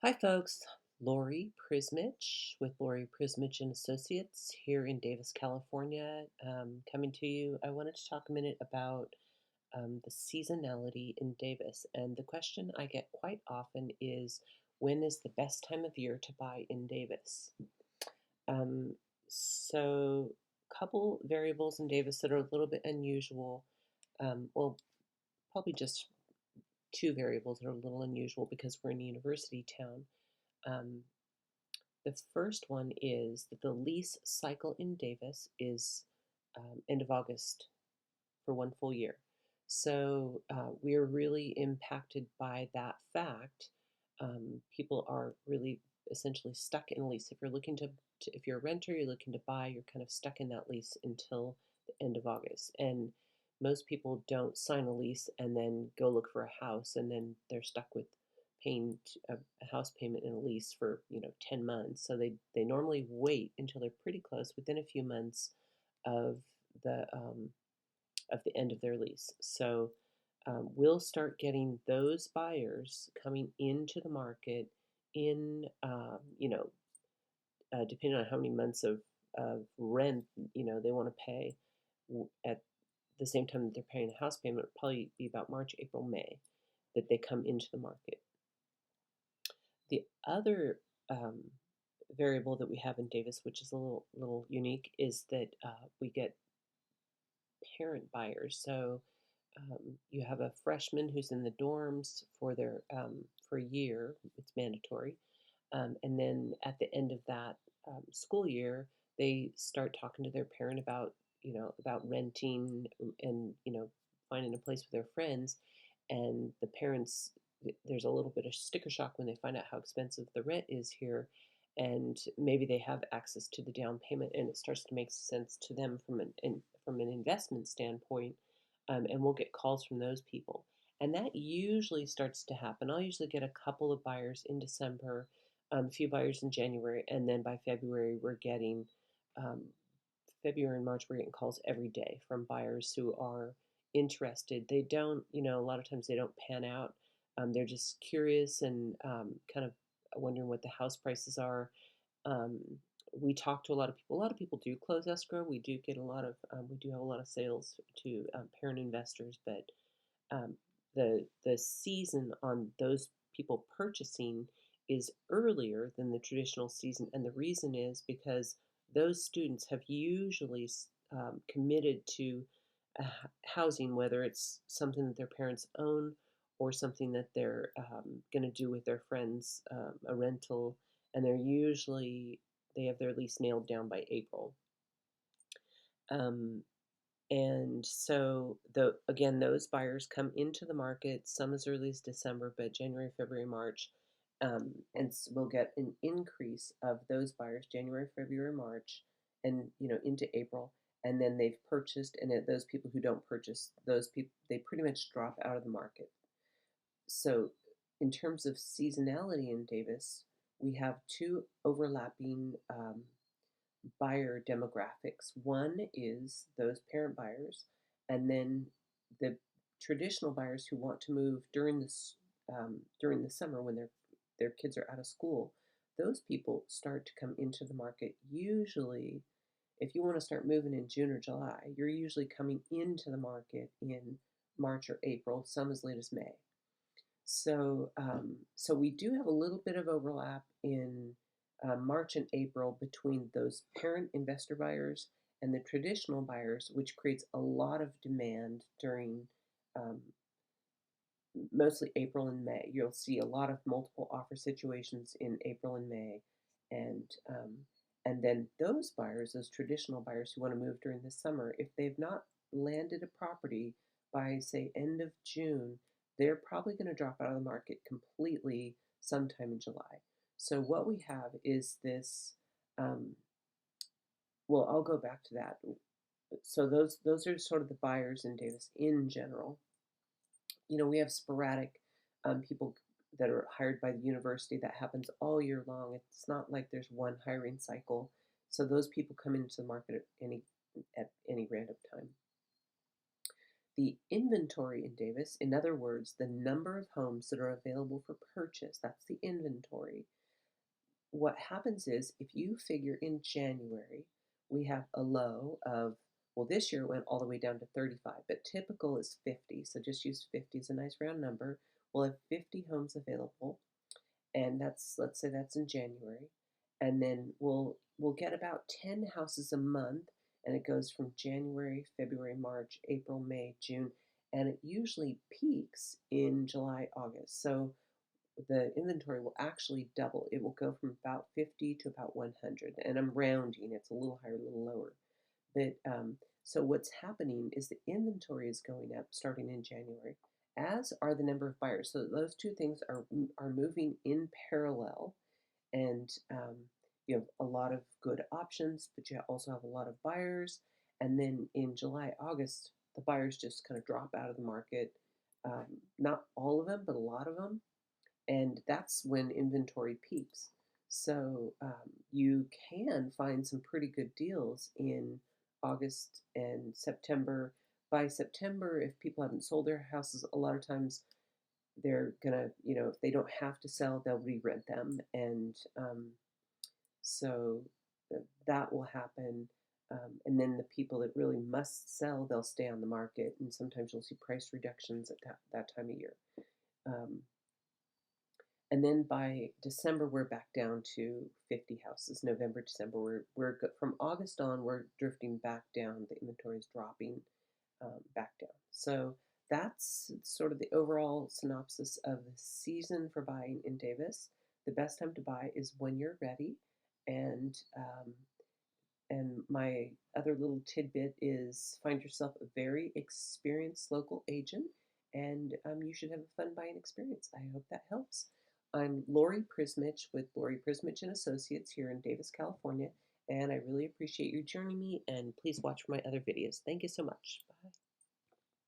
Hi, folks. Lori Prizmich with Lori Prizmich and Associates here in Davis, California. Coming to you. I wanted to talk a minute about the seasonality in Davis. And the question I get quite often is, when is the best time of year to buy in Davis? Um, so, couple variables in Davis that are a little bit unusual. Well, probably just two variables that are a little unusual because we're in a university town. Um, The first one is that the lease cycle in Davis is end of August for one full year. So we're really impacted by that fact. People are really essentially stuck in a lease. If you're looking if you're a renter, you're looking to buy, you're kind of stuck in that lease until the end of August. And most people don't sign a lease and then go look for a house, and then they're stuck with paying a house payment and a lease for 10 months. So they normally wait until they're pretty close, within a few months of the end of their lease. So we'll start getting those buyers coming into the market in, depending on how many months of rent, they want to pay at the same time that they're paying the house payment. It'll probably be about March, April, May that they come into the market. The other variable that we have in Davis, which is a little unique, is that we get parent buyers. So you have a freshman who's in the dorms for for a year. It's mandatory, and then at the end of that school year, they start talking to their parent about about renting and finding a place with their friends, and the parents, there's a little bit of sticker shock when they find out how expensive the rent is here, and maybe they have access to the down payment, and it starts to make sense to them from an investment standpoint, and we'll get calls from those people. And that usually starts to happen. I'll usually get a couple of buyers in December, a few buyers in January, and then by February, um, February and March, we're getting calls every day from buyers who are interested. They don't, a lot of times they don't pan out. They're just curious and kind of wondering what the house prices are. Um, we talk to a lot of people. A lot of people do close escrow. We do get a lot of, we do have a lot of sales to parent investors, but um, the season on those people purchasing is earlier than the traditional season, and the reason is because those students have usually committed to housing, whether it's something that their parents own or something that they're going to do with their friends, a rental, and they have their lease nailed down by April. Um, and so again, those buyers come into the market some as early as December, but January, February, March, and we'll get an increase of those buyers January, February, March, and into April. And then they've purchased, and those people who don't purchase, those people, they pretty much drop out of the market. So in terms of seasonality in Davis, we have two overlapping buyer demographics. One is those parent buyers, and then the traditional buyers who want to move during the summer when their kids are out of school. Those people start to come into the market. Usually, if you want to start moving in June or July, you're usually coming into the market in March or April, some as late as May. So we do have a little bit of overlap in March and April between those parent investor buyers and the traditional buyers, which creates a lot of demand during um, mostly April and May. You'll see a lot of multiple offer situations in April and May, and um, and then those buyers, those traditional buyers who want to move during the summer, if they've not landed a property by say end of June, they're probably going to drop out of the market completely sometime in July. So what we have is this. Um, well, I'll go back to that. So those are sort of the buyers in Davis in general. We have sporadic people that are hired by the university. That happens all year long. It's not like there's one hiring cycle. So those people come into the market at any random time. The inventory in Davis, in other words, the number of homes that are available for purchase, that's the inventory. What happens is if you figure in January, we have a low of, well, this year it went all the way down to 35, but typical is 50. So just use 50 as a nice round number. We'll have 50 homes available, and that's, let's say that's in January. And then we'll get about 10 houses a month, and it goes from January, February, March, April, May, June, and it usually peaks in July, August. So the inventory will actually double. It will go from about 50 to about 100. And I'm rounding, it's a little higher, a little lower. But so what's happening is the inventory is going up starting in January, as are the number of buyers. So those two things are moving in parallel, and you have a lot of good options, but you also have a lot of buyers. And then in July, August, the buyers just kind of drop out of the market. Not all of them, but a lot of them, and that's when inventory peaks. So you can find some pretty good deals in August and September. By September, if people haven't sold their houses, a lot of times they're gonna, if they don't have to sell, they'll re-rent them, and so that will happen. And then the people that really must sell, they'll stay on the market, and sometimes you'll see price reductions at that time of year. Um, and then by December, we're back down to 50 houses. November, December, we're from August on, we're drifting back down. The inventory is dropping back down. So that's sort of the overall synopsis of the season for buying in Davis. The best time to buy is when you're ready, and my other little tidbit is find yourself a very experienced local agent, and you should have a fun buying experience. I hope that helps. I'm Lori Prizmich with Lori Prizmich and Associates here in Davis, California, and I really appreciate you joining me, and please watch my other videos. Thank you so much. Bye.